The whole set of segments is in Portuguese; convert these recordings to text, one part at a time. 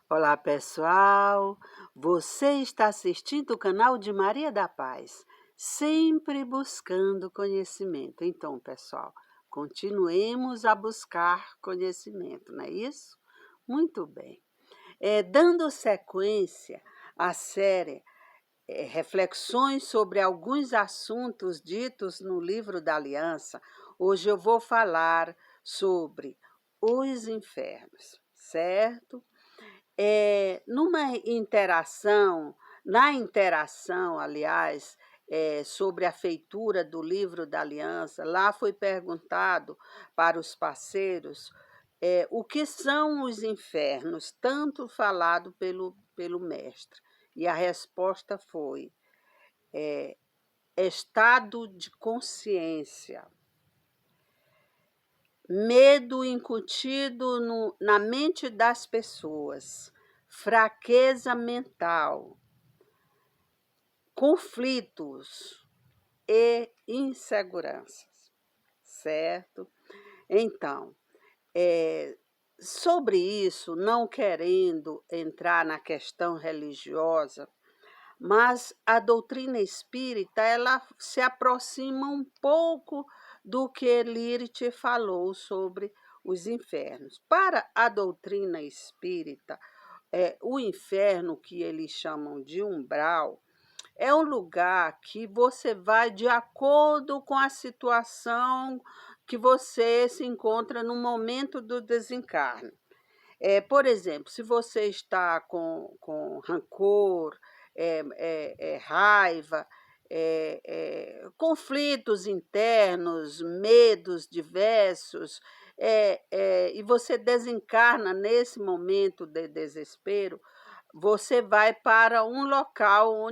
Olá, pessoal! Você está assistindo o canal de Maria da Paz, sempre buscando conhecimento. Então, pessoal, continuemos a buscar conhecimento, não é isso? Muito bem. Dando sequência à série Reflexões sobre alguns assuntos ditos no livro da Aliança, hoje eu vou falar sobre os infernos, certo? Na interação, aliás, sobre a feitura do livro da Aliança, lá foi perguntado para os parceiros, o que são os infernos, tanto falado pelo mestre. E a resposta foi, estado de consciência, medo incutido na mente das pessoas, fraqueza mental, conflitos e inseguranças, certo? Então, sobre isso, não querendo entrar na questão religiosa, mas a doutrina espírita, ela se aproxima um pouco do que Lirith falou sobre os infernos. Para a doutrina espírita, o inferno, que eles chamam de umbral, é um lugar que você vai de acordo com a situação que você se encontra no momento do desencarne. Por exemplo, se você está com rancor, raiva, conflitos internos, medos diversos, e você desencarna nesse momento de desespero, você vai para um local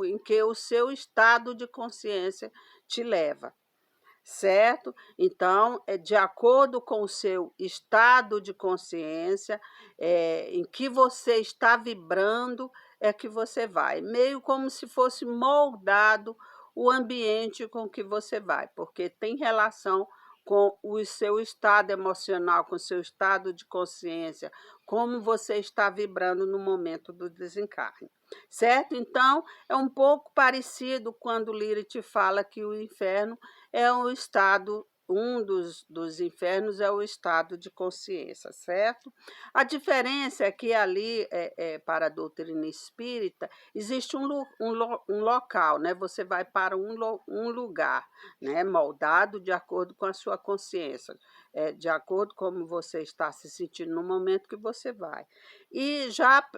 em que o seu estado de consciência te leva, certo? Então, de acordo com o seu estado de consciência, em que você está vibrando, é que você vai. Meio como se fosse moldado o ambiente com que você vai, porque tem relação com o seu estado emocional, com o seu estado de consciência, como você está vibrando no momento do desencarne, certo? Então, é um pouco parecido quando Lirith fala que o inferno é um estado, dos infernos é o estado de consciência, certo? A diferença é que ali, para a doutrina espírita, existe um local, né? Você vai para um lugar, né? Moldado de acordo com a sua consciência, de acordo com como você está se sentindo no momento que você vai. E já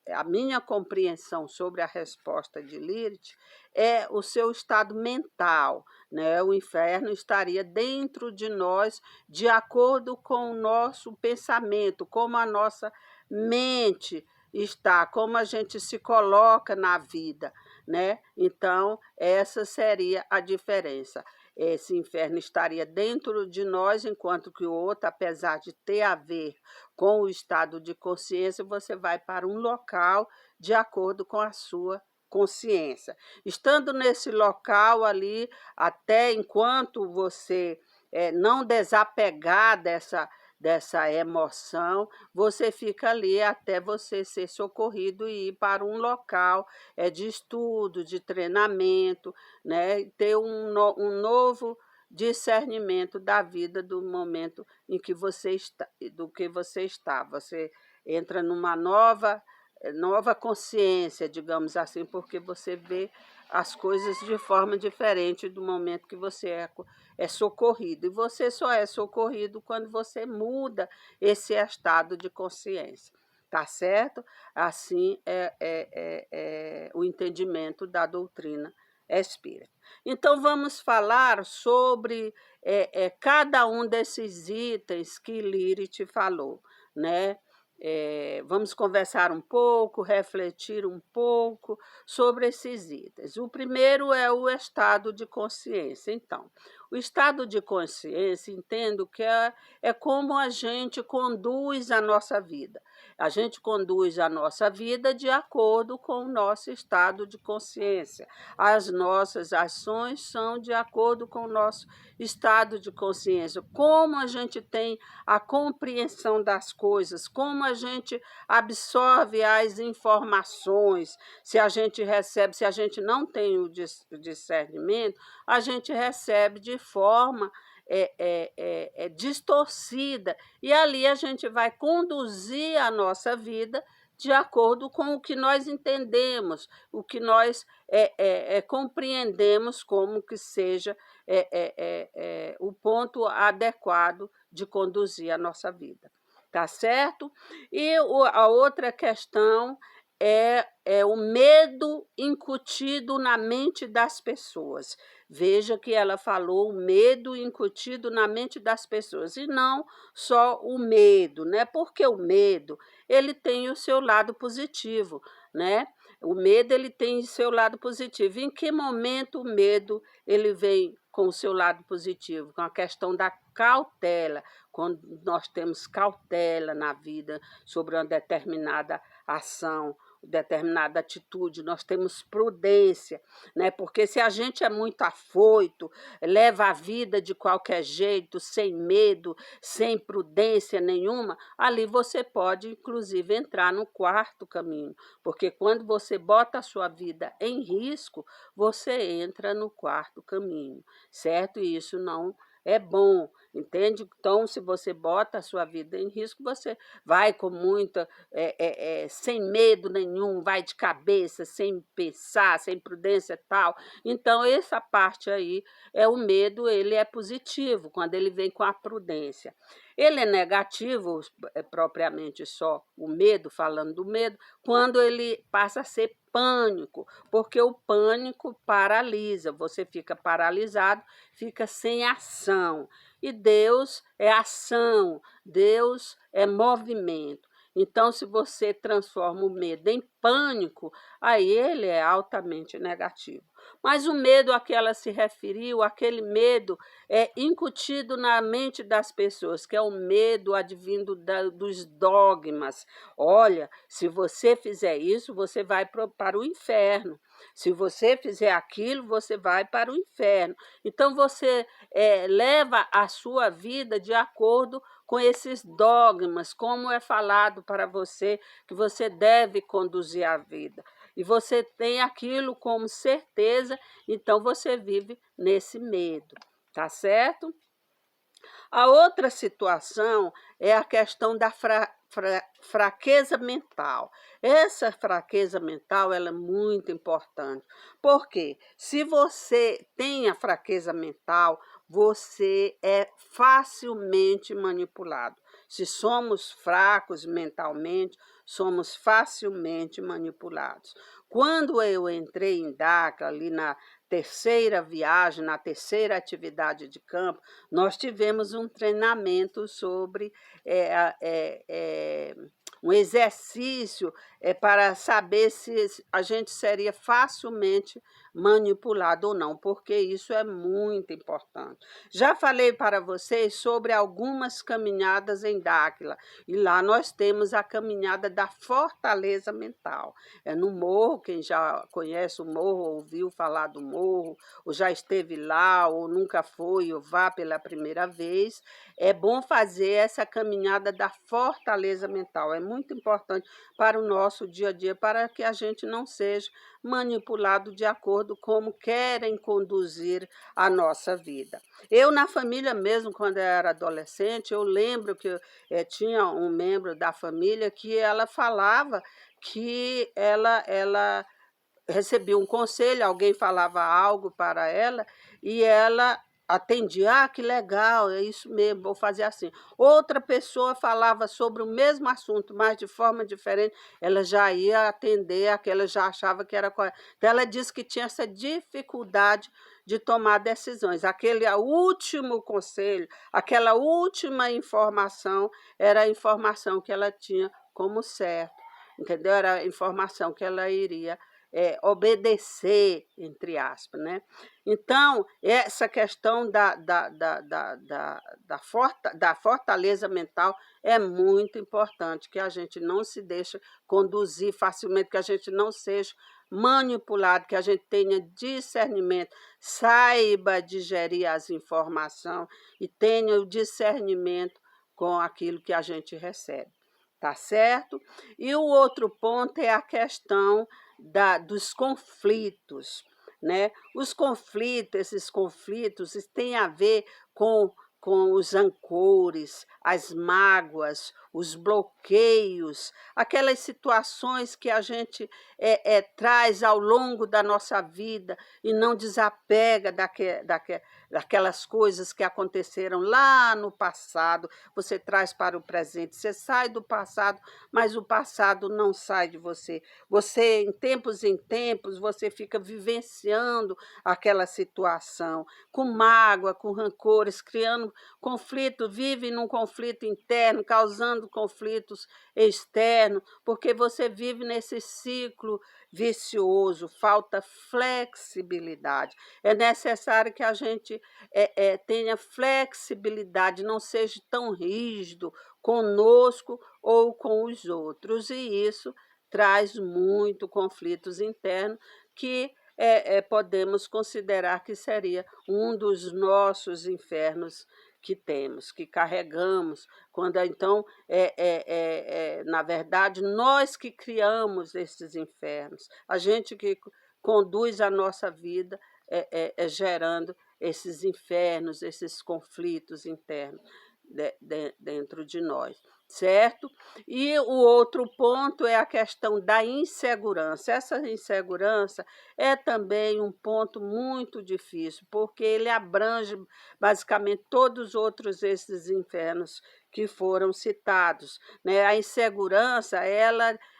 a minha compreensão sobre a resposta de Lirith é o seu estado mental, né? O inferno estaria dentro de nós, de acordo com o nosso pensamento, como a nossa mente está, como a gente se coloca na vida, né? Então, essa seria a diferença. Esse inferno estaria dentro de nós, enquanto que o outro, apesar de ter a ver com o estado de consciência, você vai para um local de acordo com a sua consciência. Estando nesse local ali, até enquanto você não desapegar dessa emoção, você fica ali até você ser socorrido e ir para um local de estudo, de treinamento, né? Ter um novo discernimento da vida do momento em que você está, do que você está. Você entra numa nova consciência, digamos assim, porque você vê as coisas de forma diferente do momento que você é socorrido. E você só é socorrido quando você muda esse estado de consciência, tá certo? Assim é o entendimento da doutrina espírita. Então, vamos falar sobre cada um desses itens que Lirith falou, né? Vamos conversar um pouco, refletir um pouco sobre esses itens. O primeiro é o estado de consciência. Então, O estado de consciência, entendo que é como a gente conduz a nossa vida. A gente conduz a nossa vida de acordo com o nosso estado de consciência. As nossas ações são de acordo com o nosso estado de consciência. Como a gente tem a compreensão das coisas, como a gente absorve as informações, se a gente recebe, se a gente não tem o discernimento, a gente recebe de forma distorcida, e ali a gente vai conduzir a nossa vida de acordo com o que nós entendemos, o que nós compreendemos como que seja o ponto adequado de conduzir a nossa vida. Tá certo? E a outra questão é o medo incutido na mente das pessoas. Veja que ela falou o medo incutido na mente das pessoas, e não só o medo, né? Porque o medo, ele tem o seu lado positivo, né? O medo, ele tem o seu lado positivo. Em que momento o medo, ele vem com o seu lado positivo? Com a questão da cautela, quando nós temos cautela na vida sobre uma determinada ação, determinada atitude, nós temos prudência, né? Porque se a gente é muito afoito, leva a vida de qualquer jeito, sem medo, sem prudência nenhuma, ali você pode, inclusive, entrar no quarto caminho, porque quando você bota a sua vida em risco, você entra no quarto caminho, certo? E isso não é bom, entende? Então, se você bota a sua vida em risco, você vai com muita, sem medo nenhum, vai de cabeça, sem pensar, sem prudência e tal. Então, essa parte aí, o medo, ele é positivo, quando ele vem com a prudência. Ele é negativo, propriamente só o medo, falando do medo, quando ele passa a ser pânico, porque o pânico paralisa, você fica paralisado, fica sem ação. E Deus é ação, Deus é movimento. Então, se você transforma o medo em pânico, aí ele é altamente negativo. Mas o medo a que ela se referiu, aquele medo incutido na mente das pessoas, que é o medo advindo dos dogmas. Olha, se você fizer isso, você vai para o inferno. Se você fizer aquilo, você vai para o inferno. Então, você leva a sua vida de acordo com esses dogmas, como é falado para você que você deve conduzir a vida. E você tem aquilo como certeza, então você vive nesse medo, tá certo? A outra situação é a questão da fraqueza mental. Essa fraqueza mental, ela é muito importante, porque se você tem a fraqueza mental, você é facilmente manipulado. Se somos fracos mentalmente, somos facilmente manipulados. Quando eu entrei em DACA, ali na terceira viagem, na terceira atividade de campo, nós tivemos um treinamento sobre um exercício para saber se a gente seria facilmente manipulado ou não, porque isso é muito importante. Já falei para vocês sobre algumas caminhadas em Dáquila, e lá nós temos a caminhada da fortaleza mental. É no morro, quem já conhece o morro, ouviu falar do morro, ou já esteve lá, ou nunca foi, ou vá pela primeira vez, é bom fazer essa caminhada da fortaleza mental. É muito importante para o nosso dia a dia, para que a gente não seja manipulado de acordo como querem conduzir a nossa vida. Eu, na família mesmo, quando eu era adolescente, eu lembro que tinha um membro da família que ela falava que ela recebia um conselho, alguém falava algo para ela e ela atendia, que legal, é isso mesmo, vou fazer assim. Outra pessoa falava sobre o mesmo assunto, mas de forma diferente, ela já ia atender, aquela já achava que era correto. Então, ela disse que tinha essa dificuldade de tomar decisões. Aquele último conselho, aquela última informação, era a informação que ela tinha como certo, entendeu? Era a informação que ela iria obedecer, entre aspas, né. Então, essa questão da fortaleza mental é muito importante, que a gente não se deixe conduzir facilmente, que a gente não seja manipulado, que a gente tenha discernimento, saiba digerir as informações e tenha o discernimento com aquilo que a gente recebe, tá certo? E o outro ponto é a questão dos conflitos, né? Esses conflitos têm a ver com os rancores, as mágoas, os bloqueios, aquelas situações que a gente traz ao longo da nossa vida e não desapega daquelas coisas que aconteceram lá no passado, você traz para o presente, você sai do passado, mas o passado não sai de você. Você, em tempos, você fica vivenciando aquela situação, com mágoa, com rancores, criando conflito, vive num conflito interno, causando conflitos externos, porque você vive nesse ciclo vicioso, falta flexibilidade. É necessário que a gente tenha flexibilidade, não seja tão rígido conosco ou com os outros, e isso traz muito conflitos internos que podemos considerar que seria um dos nossos infernos que temos, que carregamos, quando então, na verdade, nós que criamos esses infernos, a gente que conduz a nossa vida gerando esses infernos, esses conflitos internos dentro de nós, certo? E o outro ponto é a questão da insegurança. Essa insegurança é também um ponto muito difícil, porque ele abrange basicamente todos os outros esses infernos que foram citados, né? A insegurança,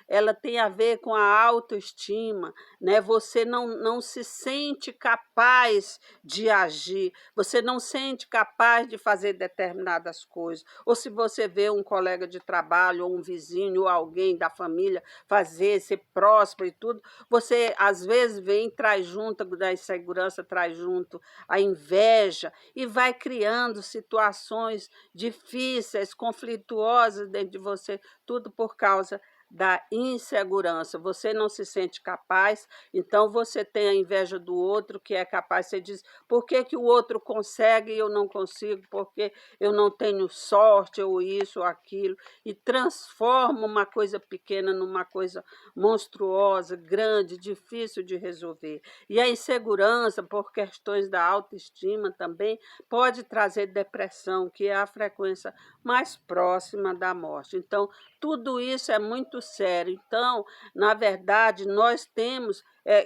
ela tem a ver com a autoestima, né? Você não se sente capaz de agir, você não sente capaz de fazer determinadas coisas. Ou se você vê um colega de trabalho, ou um vizinho, ou alguém da família fazer, ser próspero e tudo, você às vezes vem, traz junto da insegurança, traz junto a inveja e vai criando situações difíceis, conflituosas dentro de você, tudo por causa da insegurança. Você não se sente capaz, então você tem a inveja do outro que é capaz. Você diz: por que que o outro consegue e eu não consigo? Porque eu não tenho sorte, ou isso ou aquilo, e transforma uma coisa pequena numa coisa monstruosa, grande, difícil de resolver. E a insegurança, por questões da autoestima também, pode trazer depressão, que é a frequência mais próxima da morte. Então, tudo isso é muito sério. Então, na verdade, nós temos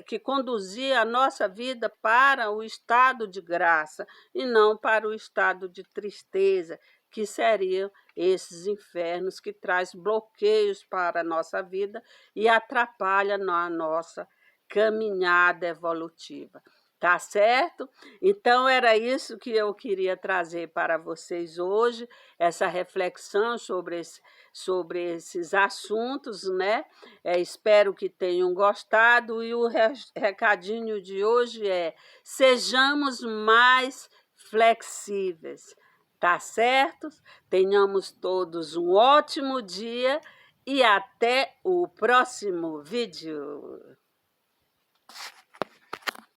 que conduzir a nossa vida para o estado de graça e não para o estado de tristeza, que seriam esses infernos que traz bloqueios para a nossa vida e atrapalha na nossa caminhada evolutiva. Tá certo? Então, era isso que eu queria trazer para vocês hoje, essa reflexão sobre esses assuntos, né? Espero que tenham gostado, e o recadinho de hoje é: sejamos mais flexíveis, tá certo? Tenhamos todos um ótimo dia e até o próximo vídeo.